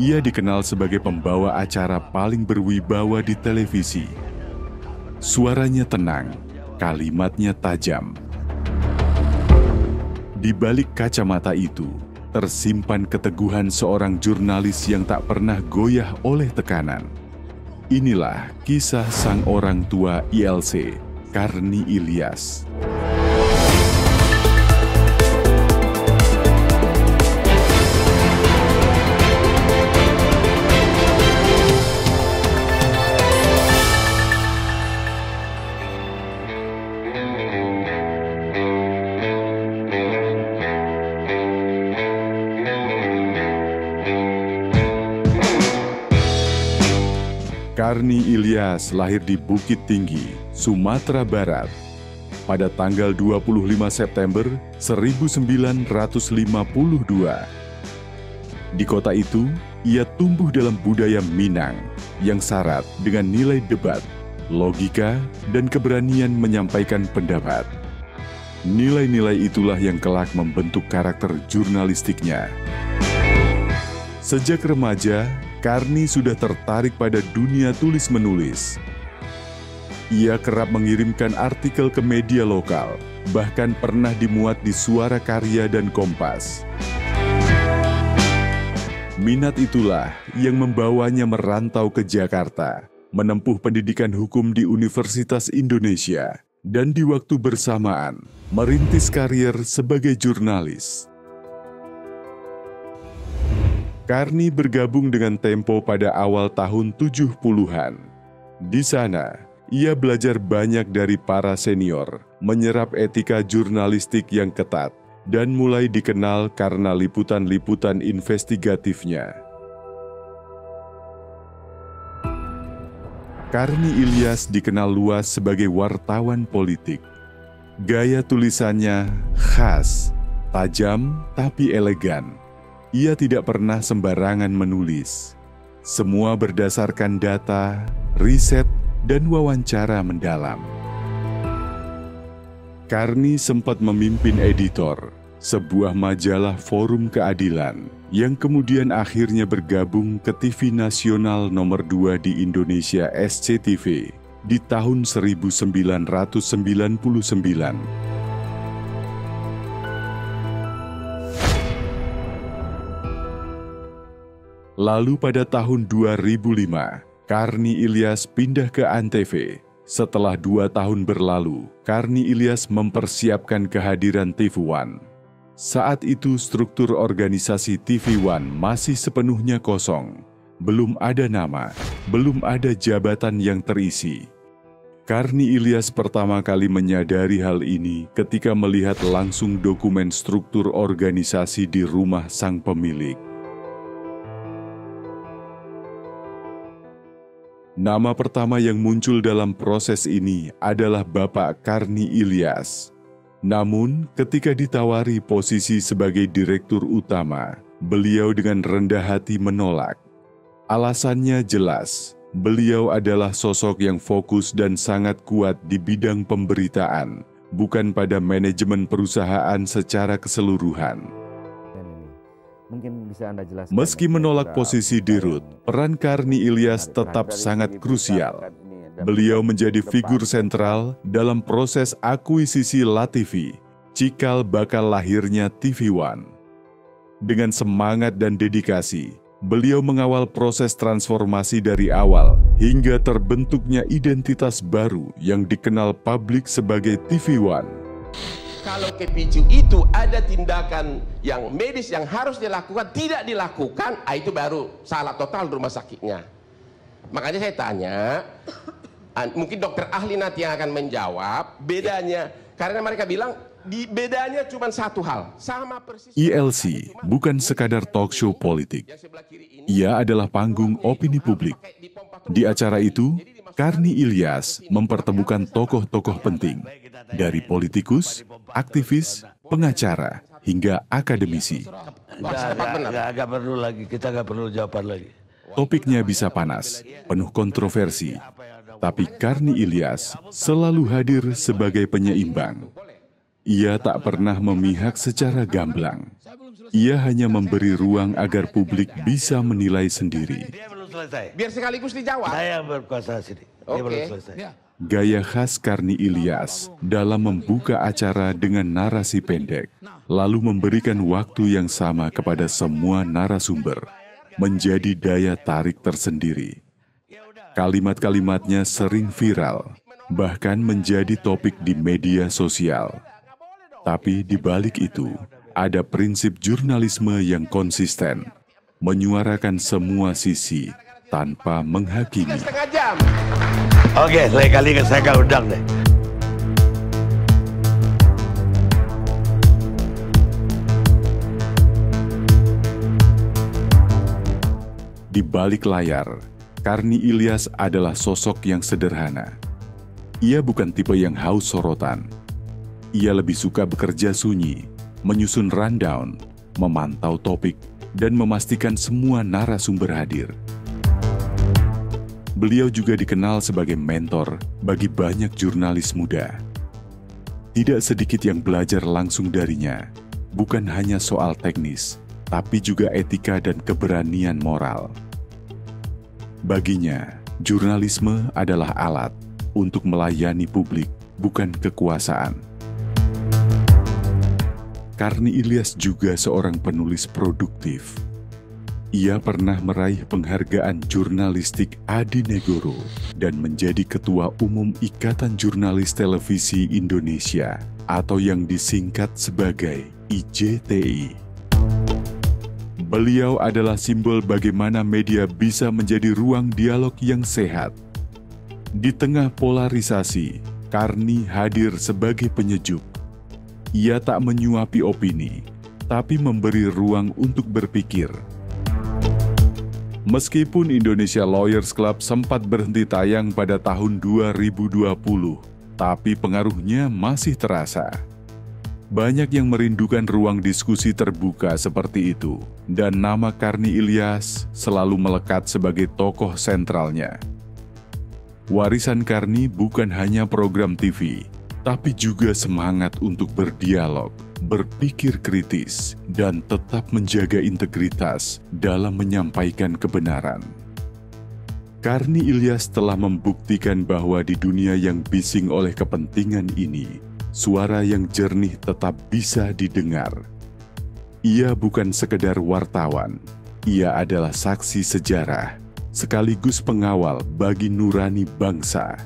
Ia dikenal sebagai pembawa acara paling berwibawa di televisi. Suaranya tenang, kalimatnya tajam. Di balik kacamata itu, tersimpan keteguhan seorang jurnalis yang tak pernah goyah oleh tekanan. Inilah kisah sang orang tua ILC, Karni Ilyas. Karni Ilyas lahir di Bukit Tinggi, Sumatera Barat, pada tanggal 25 September 1952. Di kota itu, ia tumbuh dalam budaya Minang yang syarat dengan nilai debat, logika, dan keberanian menyampaikan pendapat. Nilai-nilai itulah yang kelak membentuk karakter jurnalistiknya. Sejak remaja, Karni sudah tertarik pada dunia tulis-menulis. Ia kerap mengirimkan artikel ke media lokal, bahkan pernah dimuat di Suara Karya dan Kompas. Minat itulah yang membawanya merantau ke Jakarta, menempuh pendidikan hukum di Universitas Indonesia, dan di waktu bersamaan merintis karier sebagai jurnalis. Karni bergabung dengan Tempo pada awal tahun 70-an. Di sana, ia belajar banyak dari para senior, menyerap etika jurnalistik yang ketat, dan mulai dikenal karena liputan-liputan investigatifnya. Karni Ilyas dikenal luas sebagai wartawan politik. Gaya tulisannya khas, tajam tapi elegan. Ia tidak pernah sembarangan menulis. Semua berdasarkan data, riset, dan wawancara mendalam. Karni sempat memimpin editor, sebuah majalah Forum Keadilan, yang kemudian akhirnya bergabung ke TV Nasional nomor 2 di Indonesia SCTV di tahun 1999. Lalu pada tahun 2005, Karni Ilyas pindah ke Antv. Setelah 2 tahun berlalu, Karni Ilyas mempersiapkan kehadiran TV One. Saat itu struktur organisasi TV One masih sepenuhnya kosong. Belum ada nama, belum ada jabatan yang terisi. Karni Ilyas pertama kali menyadari hal ini ketika melihat langsung dokumen struktur organisasi di rumah sang pemilik. Nama pertama yang muncul dalam proses ini adalah Bapak Karni Ilyas. Namun, ketika ditawari posisi sebagai direktur utama, beliau dengan rendah hati menolak. Alasannya jelas, beliau adalah sosok yang fokus dan sangat kuat di bidang pemberitaan, bukan pada manajemen perusahaan secara keseluruhan. Mungkin bisa Anda jelaskan. Meski menolak posisi dirut, peran Karni Ilyas tetap sangat krusial. Beliau menjadi figur sentral dalam proses akuisisi LaTV, cikal bakal lahirnya TV One. Dengan semangat dan dedikasi, beliau mengawal proses transformasi dari awal hingga terbentuknya identitas baru yang dikenal publik sebagai TV One. Kalau kepicu itu ada tindakan yang medis yang harus dilakukan, tidak dilakukan, itu baru salah total rumah sakitnya. Makanya saya tanya, mungkin dokter ahli nanti yang akan menjawab bedanya, karena mereka bilang bedanya cuma satu hal, sama persis. ILC bukan sekadar talk show politik. Ia adalah panggung opini publik. Di acara itu, Karni Ilyas mempertemukan tokoh-tokoh penting, dari politikus, aktivis, pengacara, hingga akademisi. Nggak perlu lagi, kita nggak perlu jawaban lagi. Topiknya bisa panas, penuh kontroversi, tapi Karni Ilyas selalu hadir sebagai penyeimbang. Ia tak pernah memihak secara gamblang. Ia hanya memberi ruang agar publik bisa menilai sendiri. Dia belum selesai. Biar sekaligus dijawab. Saya berkuasa sini. Dia belum selesai. Gaya khas Karni Ilyas dalam membuka acara dengan narasi pendek, lalu memberikan waktu yang sama kepada semua narasumber, menjadi daya tarik tersendiri. Kalimat-kalimatnya sering viral, bahkan menjadi topik di media sosial. Tapi di balik itu, ada prinsip jurnalisme yang konsisten, menyuarakan semua sisi tanpa menghakimi. Setengah jam. Oke, lain kali saya akan undang deh. Di balik layar, Karni Ilyas adalah sosok yang sederhana. Ia bukan tipe yang haus sorotan. Ia lebih suka bekerja sunyi, menyusun rundown, memantau topik, dan memastikan semua narasumber hadir. Beliau juga dikenal sebagai mentor bagi banyak jurnalis muda. Tidak sedikit yang belajar langsung darinya, bukan hanya soal teknis, tapi juga etika dan keberanian moral. Baginya, jurnalisme adalah alat untuk melayani publik, bukan kekuasaan. Karni Ilyas juga seorang penulis produktif. Ia pernah meraih penghargaan jurnalistik Adi Negoro dan menjadi Ketua Umum Ikatan Jurnalis Televisi Indonesia atau yang disingkat sebagai IJTI. Beliau adalah simbol bagaimana media bisa menjadi ruang dialog yang sehat. Di tengah polarisasi, Karni hadir sebagai penyejuk. Ia tak menyuapi opini, tapi memberi ruang untuk berpikir. Meskipun Indonesia Lawyers Club sempat berhenti tayang pada tahun 2020, tapi pengaruhnya masih terasa. Banyak yang merindukan ruang diskusi terbuka seperti itu, dan nama Karni Ilyas selalu melekat sebagai tokoh sentralnya. Warisan Karni bukan hanya program TV, tapi juga semangat untuk berdialog, berpikir kritis, dan tetap menjaga integritas dalam menyampaikan kebenaran. Karni Ilyas telah membuktikan bahwa di dunia yang bising oleh kepentingan ini, suara yang jernih tetap bisa didengar. Ia bukan sekedar wartawan, ia adalah saksi sejarah, sekaligus pengawal bagi nurani bangsa.